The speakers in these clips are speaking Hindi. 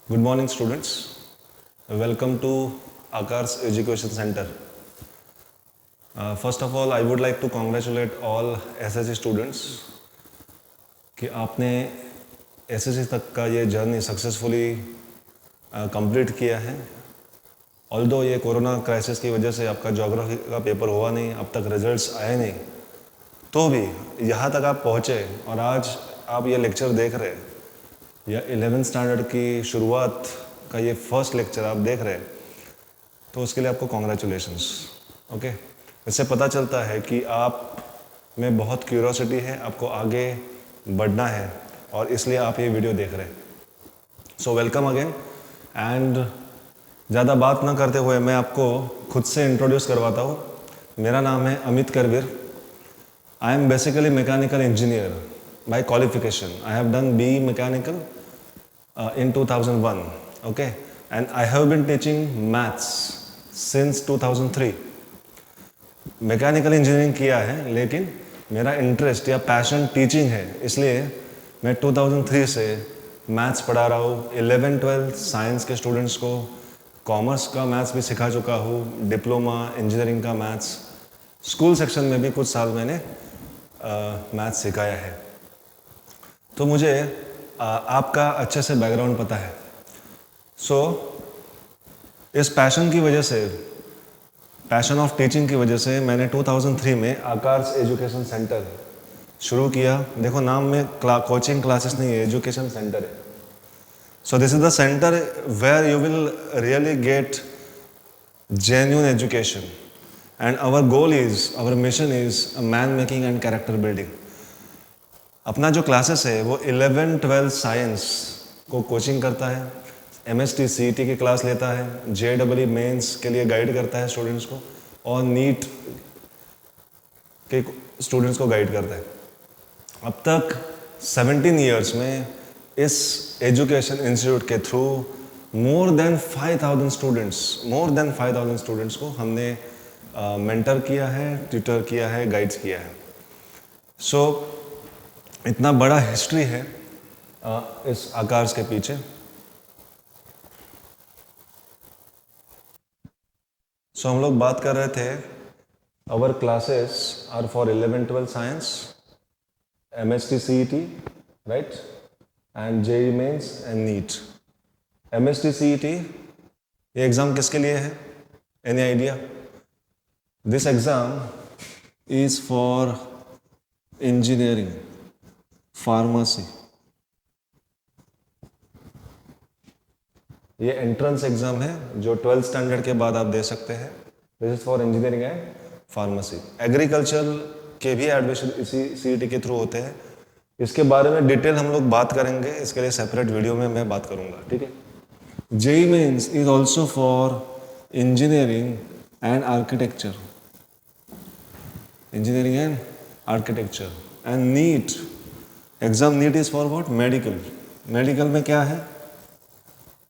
Good morning, students. Welcome to Akar's Education Center. First of all, I would like to congratulate all SSC students कि आपने SSC तक का ये जर्नी सक्सेसफुली कंप्लीट किया है। ऑल्दो ये कोरोना क्राइसिस की वजह से आपका ज्योग्राफी का पेपर हुआ नहीं, अब तक रिजल्ट्स आए नहीं, तो भी यहाँ तक आप पहुँचे और आज आप ये लेक्चर देख रहे हैं या 11th स्टैंडर्ड की शुरुआत का ये फर्स्ट लेक्चर आप देख रहे हैं, तो उसके लिए आपको कॉन्ग्रेचुलेशंस। ओके, इससे पता चलता है कि आप में बहुत क्यूरोसिटी है, आपको आगे बढ़ना है और इसलिए आप ये वीडियो देख रहे हैं। So welcome again. एंड ज़्यादा बात ना करते हुए मैं आपको खुद से इंट्रोड्यूस करवाता हूँ। मेरा नाम है Amit Karveer. I am basically mechanical engineer by qualification. I have done BE Mechanical in 2001, okay, and I have been teaching maths since 2003. Mechanical engineering किया है, लेकिन मेरा इंटरेस्ट या पैशन टीचिंग है, इसलिए मैं 2003 से मैथ्स पढ़ा रहा हूँ। 11-12 साइंस के स्टूडेंट्स को कॉमर्स का मैथ्स भी सिखा चुका हूँ, डिप्लोमा इंजीनियरिंग का मैथ्स, स्कूल सेक्शन में भी कुछ साल मैंने मैथ्स सिखाया है। तो मुझे आपका अच्छे से बैकग्राउंड पता है। सो इस पैशन की वजह से, पैशन ऑफ टीचिंग की वजह से मैंने 2003 में आकार्स एजुकेशन सेंटर शुरू किया। देखो नाम में कोचिंग क्लासेस नहीं है, एजुकेशन सेंटर है। So this is the centre where you will really get genuine education and our goal is, our mission is man making and character building. अपना जो क्लासेस है वो 11-12 साइंस को कोचिंग करता है, MST CET की क्लास लेता है, JEE मेंस के लिए गाइड करता है स्टूडेंट्स को, और नीट के स्टूडेंट्स को गाइड करता है। अब तक 17 ईयर्स में इस एजुकेशन इंस्टीट्यूट के थ्रू मोर देन 5,000 स्टूडेंट्स को हमने मेंटर किया है, ट्यूटर किया है, गाइड्स किया है। सो इतना बड़ा हिस्ट्री है इस आकार्स के पीछे। सो हम लोग बात कर रहे थे, our classes are for 11-12 science, MST CET, right, and JEE mains and NEET. MST CET ये एग्ज़ाम किसके लिए है? Any idea? This exam is for engineering, pharmacy. ये एंट्रेंस एग्जाम है जो 12th स्टैंडर्ड के बाद आप दे सकते हैं। This is for engineering and pharmacy. Agriculture के भी एडमिशन इसी CET के थ्रू होते हैं। इसके बारे में डिटेल हम लोग बात करेंगे, इसके लिए सेपरेट वीडियो में मैं बात करूंगा, ठीक है। JEE mains is also for engineering and architecture, engineering and architecture. And NEET exam, NEET is for what? Medical. Medical में क्या है?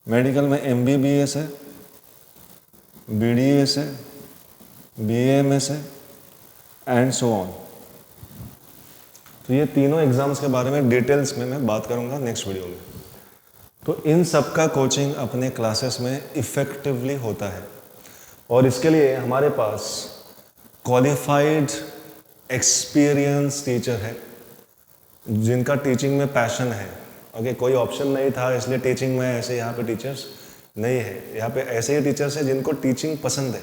मेडिकल में MBBS है, BDS है, BAMS है एंड सो ऑन। तो ये तीनों एग्जाम्स के बारे में डिटेल्स में मैं बात करूंगा नेक्स्ट वीडियो में। तो इन सब का कोचिंग अपने क्लासेस में इफेक्टिवली होता है और इसके लिए हमारे पास क्वालिफाइड एक्सपीरियंस टीचर है जिनका टीचिंग में पैशन है। ओके, कोई ऑप्शन नहीं था इसलिए टीचिंग में ऐसे यहाँ पे टीचर्स नहीं है। यहाँ पे ऐसे ही टीचर्स हैं जिनको टीचिंग पसंद है।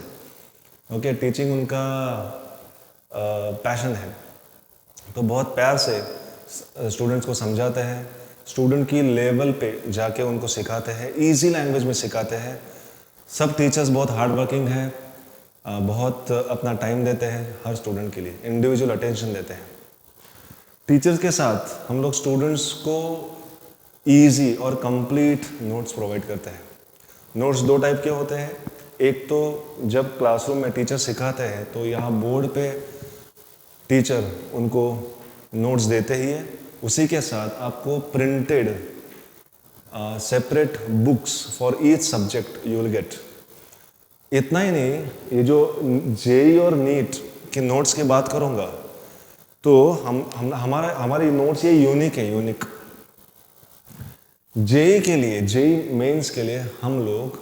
ओके, टीचिंग उनका पैशन है, तो बहुत प्यार से स्टूडेंट्स को समझाते हैं, स्टूडेंट की लेवल पे जाके उनको सिखाते हैं, इजी लैंग्वेज में सिखाते हैं। सब टीचर्स बहुत हार्ड वर्किंग है, बहुत अपना टाइम देते हैं हर स्टूडेंट के लिए, इंडिविजुअल अटेंशन देते हैं। टीचर्स के साथ हम लोग स्टूडेंट्स को इजी और कंप्लीट नोट्स प्रोवाइड करते हैं। नोट्स दो टाइप के होते हैं। एक तो जब क्लासरूम में टीचर सिखाते हैं तो यहाँ बोर्ड पे टीचर उनको नोट्स देते ही है, उसी के साथ आपको printed separate books for each subject you will get. इतना ही नहीं, ये जो JEE और नीट के नोट्स की बात करूँगा तो हमारी नोट्स ये यूनिक है, यूनिक। जेई के लिए, जेई मेंस के लिए हम लोग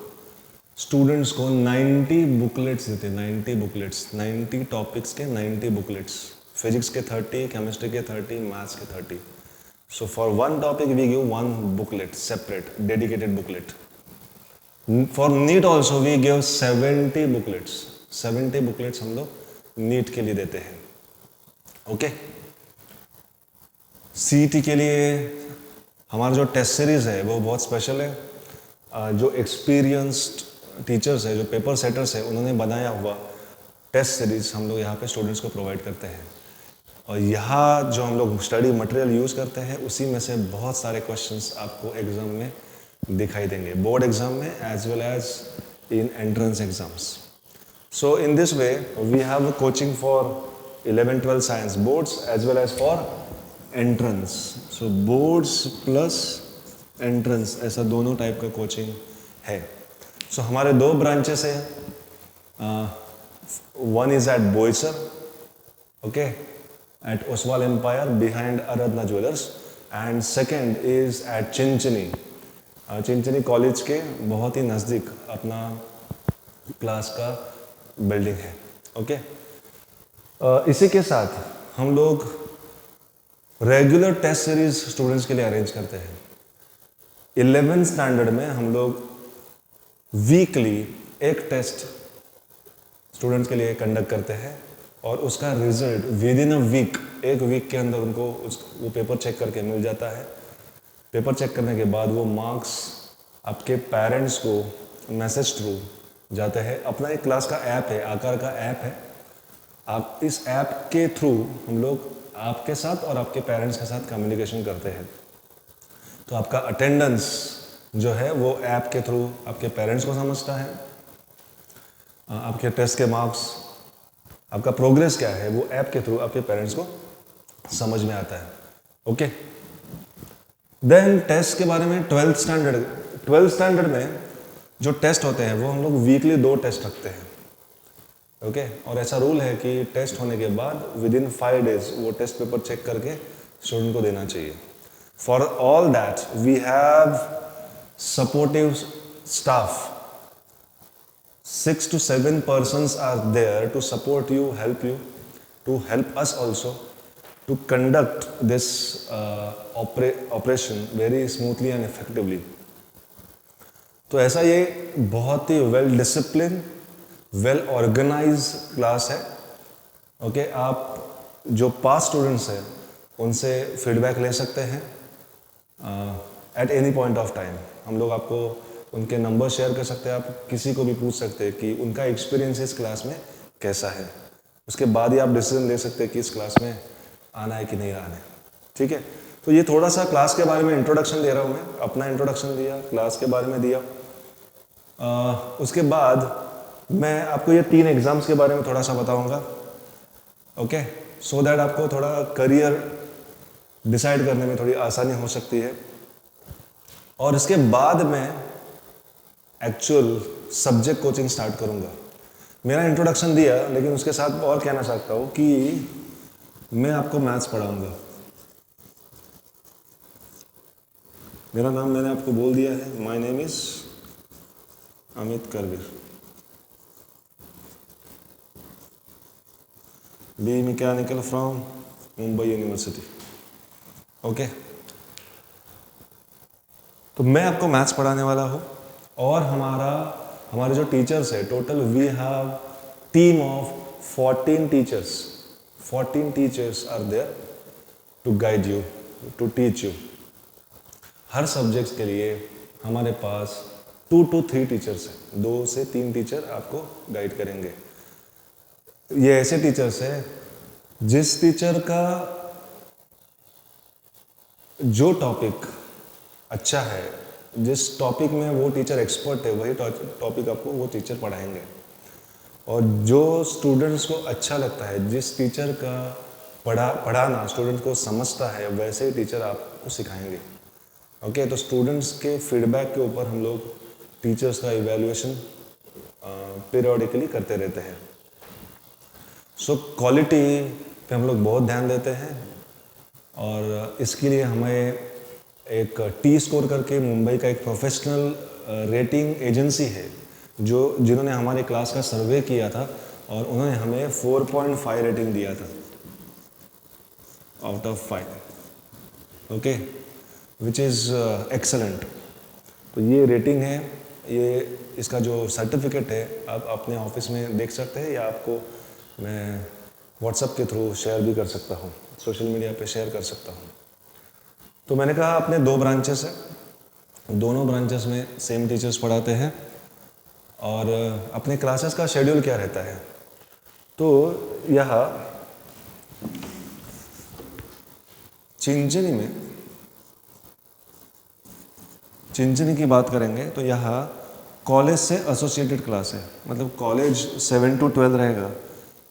स्टूडेंट्स को 90 बुकलेट्स देते हैं, 90 बुकलेट्स, 90 टॉपिक्स के 90 बुकलेट्स, फिजिक्स के 30, केमिस्ट्री के 30, मैथ्स के 30. So for one topic we give one booklet, separate, dedicated booklet. For NEET also we give 70 booklets. 70 booklets हम लोग NEET के लिए देते हैं. ओके. CET के लिए हमारा जो टेस्ट सीरीज है वो बहुत स्पेशल है. जो एक्सपीरियंस्ड टीचर्स है, जो पेपर सेटर्स है, उन्होंने बनाया हुआ टेस्ट सीरीज हम लोग यहाँ पे स्टूडेंट्स को प्रोवाइड करते हैं. और यहाँ जो हम लोग स्टडी मटेरियल यूज़ करते हैं उसी में से बहुत सारे क्वेश्चंस आपको एग्जाम में दिखाई देंगे, बोर्ड एग्जाम में as well as in entrance exams. So in this way we have coaching for 11-12 science boards as well as for entrance. So boards plus entrance, ऐसा दोनों टाइप का कोचिंग है. सो हमारे दो ब्रांचेस हैं. One is at Boisar, okay, at Oswal Empire behind Aradhana Jewellers, and second is at Chinchani. Chinchani college के बहुत ही नज़दीक अपना क्लास का बिल्डिंग है. ओके. इसी के साथ हम लोग रेगुलर टेस्ट सीरीज स्टूडेंट्स के लिए अरेंज करते हैं. 11th स्टैंडर्ड में हम लोग वीकली एक टेस्ट स्टूडेंट्स के लिए कंडक्ट करते हैं और उसका result within a week, एक वीक के अंदर उनको वो पेपर चेक करके मिल जाता है. पेपर चेक करने के बाद वो मार्क्स आपके पेरेंट्स को मैसेज थ्रू जाते हैं. अपना एक क्लास का ऐप है, आकार का ऐप है. आप इस ऐप के थ्रू हम लोग आपके साथ और आपके पेरेंट्स के साथ कम्युनिकेशन करते हैं. तो आपका अटेंडेंस जो है वो ऐप के थ्रू आपके पेरेंट्स को समझता है. आपके टेस्ट के मार्क्स, आपका प्रोग्रेस क्या है, वो ऐप के थ्रू आपके पेरेंट्स को समझ में आता है. ओके. देन टेस्ट के बारे में 12th स्टैंडर्ड में जो टेस्ट होते हैं वो हम लोग वीकली 2 टेस्ट रखते हैं. ओके. और ऐसा रूल है कि टेस्ट होने के बाद विद इन 5 डेज वो टेस्ट पेपर चेक करके स्टूडेंट को देना चाहिए. For all that we have supportive staff. 6 to 7 persons are there to support you, to help us also to conduct this operation very smoothly and effectively. तो ऐसा ये बहुत ही well discipline, well organise class है. ओके. आप जो पास स्टूडेंट्स हैं उनसे फीडबैक ले सकते हैं at any point of time. हम लोग आपको उनके नंबर शेयर कर सकते हैं. आप किसी को भी पूछ सकते हैं कि उनका एक्सपीरियंस इस क्लास में कैसा है. उसके बाद ही आप डिसीजन ले सकते हैं कि इस क्लास में आना है कि नहीं आना है. ठीक है. तो ये थोड़ा सा क्लास के बारे में इंट्रोडक्शन दे रहा हूँ मैं. अपना इंट्रोडक्शन दिया, क्लास के बारे में दिया. उसके बाद मैं आपको ये 3 एग्ज़ाम्स के बारे में थोड़ा सा बताऊँगा. ओके. सो दैट आपको थोड़ा करियर डिसाइड करने में थोड़ी आसानी हो सकती है. और इसके बाद मैं एक्चुअल सब्जेक्ट कोचिंग स्टार्ट करूंगा. मेरा इंट्रोडक्शन दिया, लेकिन उसके साथ और कहना चाहता हूँ कि मैं आपको मैथ्स पढ़ाऊंगा. मेरा नाम मैंने आपको बोल दिया है. My name is Amit Karveer. B mechanical from Mumbai university. Okay. तो मैं आपको मैथ्स पढ़ाने वाला हूँ. और हमारे जो टीचर्स है, total we have team of 14 teachers. 14 teachers are there to guide you, to teach you. हर सब्जेक्ट्स के लिए हमारे पास 2 to 3 टीचर्स हैं. 2 से 3 टीचर आपको गाइड करेंगे. ये ऐसे टीचर्स हैं जिस टीचर का जो टॉपिक अच्छा है, जिस टॉपिक में वो टीचर एक्सपर्ट है, वही टॉपिक आपको वो टीचर पढ़ाएंगे. और जो स्टूडेंट्स को अच्छा लगता है, जिस टीचर का पढ़ाना स्टूडेंट्स को समझता है, वैसे ही टीचर आपको सिखाएंगे. ओके. तो स्टूडेंट्स के फीडबैक के ऊपर हम लोग टीचर्स का इवैल्यूएशन पीरियोडिकली करते रहते हैं. सो क्वालिटी पे हम लोग बहुत ध्यान देते हैं. और इसके लिए हमें एक टी स्कोर करके मुंबई का एक प्रोफेशनल रेटिंग एजेंसी है जिन्होंने हमारे क्लास का सर्वे किया था और उन्होंने हमें 4.5 रेटिंग दिया था out of 5, okay, which is excellent. तो ये रेटिंग है, ये इसका जो सर्टिफिकेट है आप अपने ऑफिस में देख सकते हैं या आपको मैं व्हाट्सएप के थ्रू शेयर भी कर सकता हूँ, सोशल मीडिया पे शेयर कर सकता हूँ। तो मैंने कहा अपने 2 ब्रांचेस है, दोनों ब्रांचेस में सेम टीचर्स पढ़ाते हैं और अपने क्लासेस का शेड्यूल क्या रहता है। तो यहाँ चिंचनी की बात करेंगे तो यहाँ कॉलेज से एसोसिएटेड क्लास है, मतलब कॉलेज 7 to 12 रहेगा,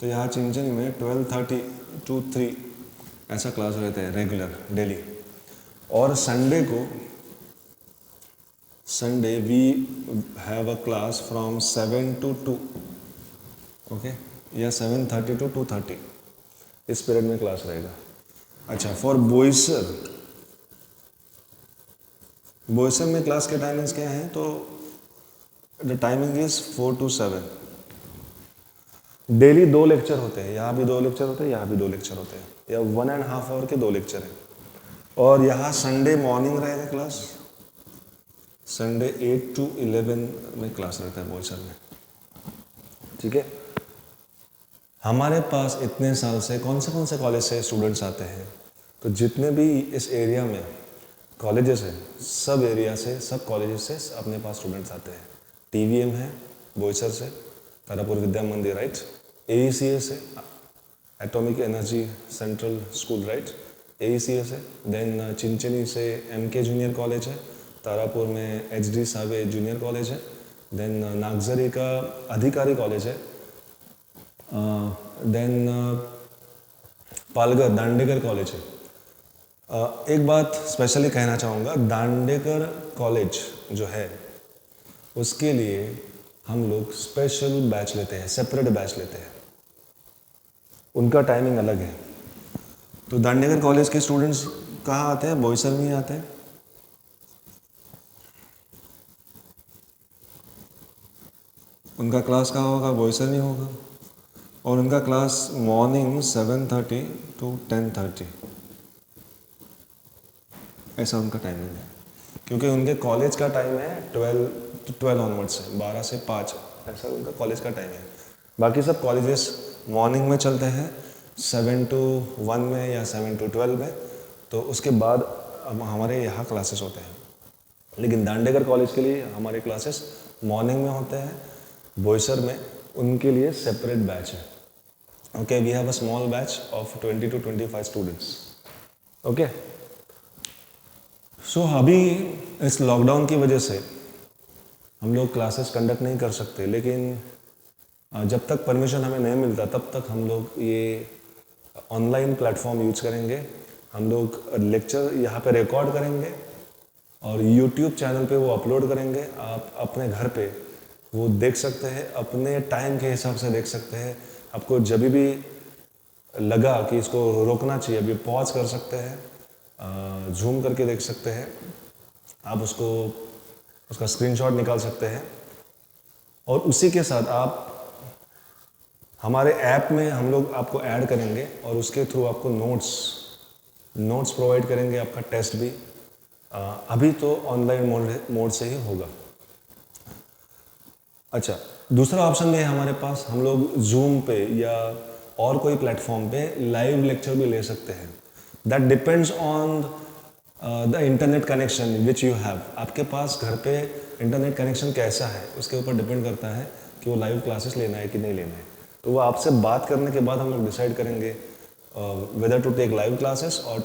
तो यहाँ चिंचनी में 12:30 to 3 ऐसा क्लास रहता है रेगुलर डेली। और Sunday we have a class from 7 to 2, okay, या 7:30 to 2:30 इस पीरियड में क्लास रहेगा। अच्छा, फॉर बोईसर में क्लास के टाइमिंग्स क्या हैं, तो the timing is 4 to 7। Daily 2 lecture होते हैं, यहाँ भी 2 लेक्चर होते हैं, यहाँ भी 2 लेक्चर होते हैं, या 1.5 आवर के 2 लेक्चर हैं। और यहाँ संडे मॉर्निंग रहेगा क्लास, संडे 8 to 11 में क्लास रहता है बोईसर में, ठीक है। हमारे पास इतने साल से कौन से कॉलेज से स्टूडेंट्स आते हैं, तो जितने भी इस एरिया में कॉलेजेस हैं, सब एरिया से, सब कॉलेजेस से अपने पास स्टूडेंट्स आते हैं। टीवीएम है बोईसर से, तारापुर विद्या मंदिर राइट, AECS है, atomic energy central school right, AECS है। देन चिंचनी से MK जूनियर कॉलेज है, तारापुर में HD सावे जूनियर कॉलेज है। देन नागजरी का अधिकारी कॉलेज है। देन पालघर दांडेकर कॉलेज है। एक बात स्पेशली कहना चाहूँगा, दांडेकर कॉलेज जो है उसके लिए हम लोग स्पेशल बैच लेते हैं, सेपरेट बैच लेते हैं, उनका टाइमिंग अलग है। तो दांडेकर कॉलेज के स्टूडेंट्स कहाँ आते हैं, बोईसर में ही आते हैं। उनका क्लास कहाँ होगा, बोईसर में होगा, और उनका क्लास मॉर्निंग 7:30 to 10:30 ऐसा उनका टाइमिंग है, क्योंकि उनके कॉलेज का टाइम है 12 ऑनवर्ड्स है, 12 से 5 ऐसा उनका कॉलेज का टाइम है। बाकी सब कॉलेजेस मॉर्निंग में चलते हैं 7 to 1 में या 7 to 12 में, तो उसके बाद हमारे यहाँ क्लासेस होते हैं। लेकिन दांडेकर कॉलेज के लिए हमारे क्लासेस मॉर्निंग में होते हैं, बोईसर में उनके लिए सेपरेट बैच है। Okay, we have a small batch of 20 to 25 students. Okay, so अभी इस लॉकडाउन की वजह से हम लोग क्लासेस कंडक्ट नहीं कर सकते, लेकिन जब तक परमिशन हमें नहीं मिलता तब तक हम लोग ये ऑनलाइन प्लेटफॉर्म यूज करेंगे। हम लोग लेक्चर यहाँ पे रिकॉर्ड करेंगे और यूट्यूब चैनल पे वो अपलोड करेंगे। आप अपने घर पे वो देख सकते हैं, अपने टाइम के हिसाब से देख सकते हैं। आपको जब भी लगा कि इसको रोकना चाहिए, अभी पॉज कर सकते हैं, जूम करके देख सकते हैं, आप उसका स्क्रीनशॉट निकाल सकते हैं, और उसी के साथ आप हमारे ऐप में हम लोग आपको ऐड करेंगे और उसके थ्रू आपको नोट्स प्रोवाइड करेंगे, आपका टेस्ट भी। अभी तो ऑनलाइन मोड से ही होगा। अच्छा, दूसरा ऑप्शन भी है हमारे पास, हम लोग जूम पे या और कोई प्लेटफॉर्म पे लाइव लेक्चर भी ले सकते हैं। That depends on the internet connection which you have. आपके पास घर पे इंटरनेट कनेक्शन कैसा है उसके ऊपर डिपेंड करता है कि वो लाइव क्लासेस लेना है कि नहीं लेना है। तो वो आपसे बात करने के बाद हम लोग डिसाइड करेंगे whether to take live classes और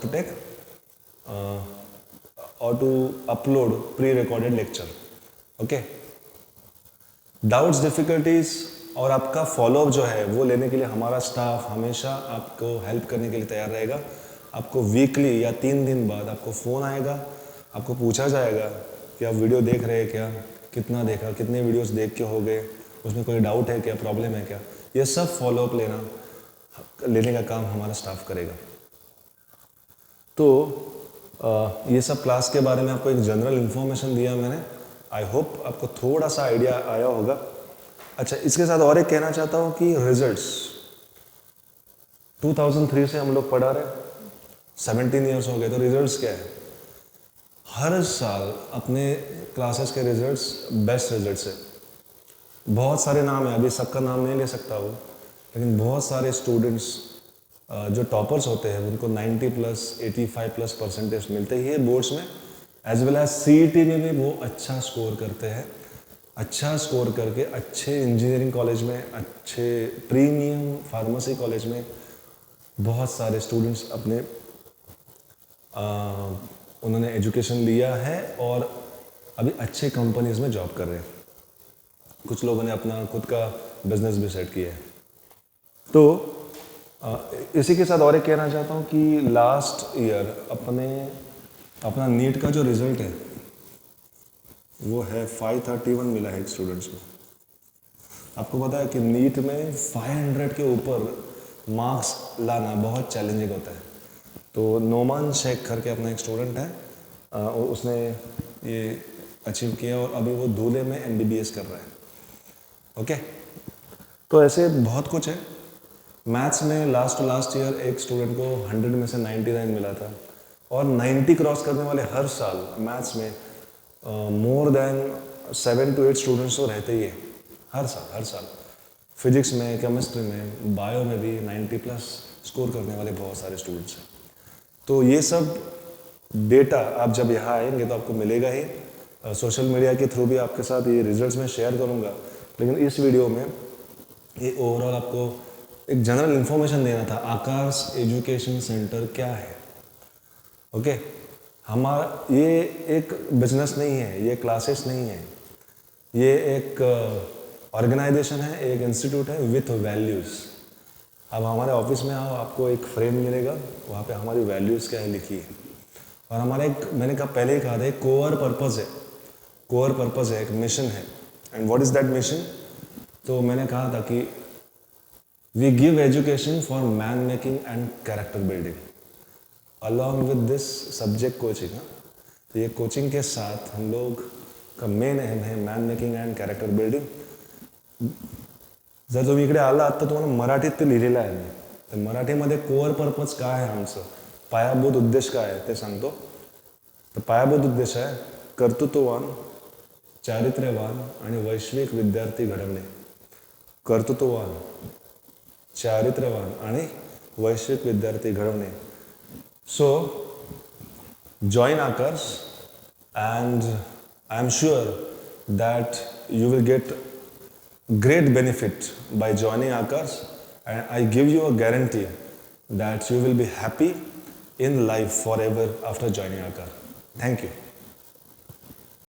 to upload pre recorded lecture. Okay, doubts, difficulties और आपका फॉलोअप जो है वो लेने के लिए हमारा स्टाफ हमेशा आपको हेल्प करने के लिए तैयार रहेगा। आपको वीकली या 3 दिन बाद आपको फ़ोन आएगा, आपको पूछा जाएगा कि आप वीडियो देख रहे हैं क्या, कितना देखा, कितने वीडियोस देख के हो गए, उसमें कोई डाउट है क्या, प्रॉब्लम है क्या, ये सब फॉलोअप लेने का काम हमारा स्टाफ करेगा। तो ये सब क्लास के बारे में आपको एक जनरल इन्फॉर्मेशन दिया मैंने। आई होप आपको थोड़ा सा आइडिया आया होगा। अच्छा, इसके साथ और एक कहना चाहता हूँ कि रिजल्ट्स 2003 से हम लोग पढ़ा रहे, 17 ईयर्स हो गए, तो रिजल्ट्स क्या है? हर साल अपने क्लासेस के रिजल्ट्स बेस्ट रिजल्ट्स है। बहुत सारे नाम हैं, अभी सबका नाम नहीं ले सकता हूँ, लेकिन बहुत सारे स्टूडेंट्स जो टॉपर्स होते हैं उनको 90 प्लस 85 प्लस परसेंटेज मिलते ही है बोर्ड्स में, एज वेल एज CET में भी वो अच्छा स्कोर करते हैं। अच्छा स्कोर करके अच्छे इंजीनियरिंग कॉलेज में, अच्छे प्रीमियम फार्मेसी कॉलेज में बहुत सारे स्टूडेंट्स अपने उन्होंने एजुकेशन लिया है और अभी अच्छे कंपनीज में जॉब कर रहे हैं। कुछ लोगों ने अपना खुद का बिजनेस भी सेट किया है। तो इसी के साथ और एक कहना चाहता हूँ कि लास्ट ईयर अपना नीट का जो रिजल्ट है वो है 531 मिला है स्टूडेंट्स को। आपको पता है कि नीट में 500 के ऊपर मार्क्स लाना बहुत चैलेंजिंग होता है। तो नोमान शेख करके अपना एक स्टूडेंट है, और उसने ये अचीव किया और अभी वो धुले में MBBS कर रहा है। ओके, तो ऐसे बहुत कुछ है। मैथ्स में लास्ट ईयर एक स्टूडेंट को 100 में से 99 मिला था, और 90 क्रॉस करने वाले हर साल मैथ्स में मोर देन 7 to 8 स्टूडेंट्स तो रहते ही है हर साल। फिजिक्स में, केमिस्ट्री में, बायो में भी 90 प्लस स्कोर करने वाले बहुत सारे स्टूडेंट्स हैं। तो ये सब डेटा आप जब यहाँ आएंगे तो आपको मिलेगा ही। सोशल मीडिया के थ्रू भी आपके साथ ये रिजल्ट्स मैं शेयर करूँगा, लेकिन इस वीडियो में ये ओवरऑल आपको एक जनरल इन्फॉर्मेशन देना था। आकाश एजुकेशन सेंटर क्या है? ओके, हमारा ये एक बिजनेस नहीं है, ये क्लासेस नहीं है, ये एक ऑर्गेनाइजेशन है, एक इंस्टीट्यूट है विथ वैल्यूज़। अब हमारे ऑफिस में आओ, आपको एक फ्रेम मिलेगा, वहाँ पे हमारी वैल्यूज़ क्या है लिखी है। और हमारा एक, मैंने पहले ही कहा था, एक कोर पर्पज़ है। कोर पर्पज़ है, एक मिशन है। And what is that mission? तो मैंने कहा था कि we give education for man making and character building along with this subject coaching. तो ये कोचिंग के साथ हम लोग का मेन एम है man making and character building. जर तुम्ही इकडे आलात तर तुम्हाला मराठीत ते लिहिलेलं आहे मी, तर मराठीमध्ये कोअर पर्पज काय आहे, आमचं पायाभूत उद्देश काय आहे ते सांगतो। तर पायाभूत उद्देश आहे कर्तृत्ववान, चारित्र्यवान आणि वैश्विक विद्यार्थी घडवणे। कर्तृत्ववान, चारित्र्यवान आणि वैश्विक विद्यार्थी घडवणे। सो join Aakash and I am sure that you will get great benefit by joining Aakash, and I give you a guarantee that you will be happy in life forever after joining Aakash. Thank you.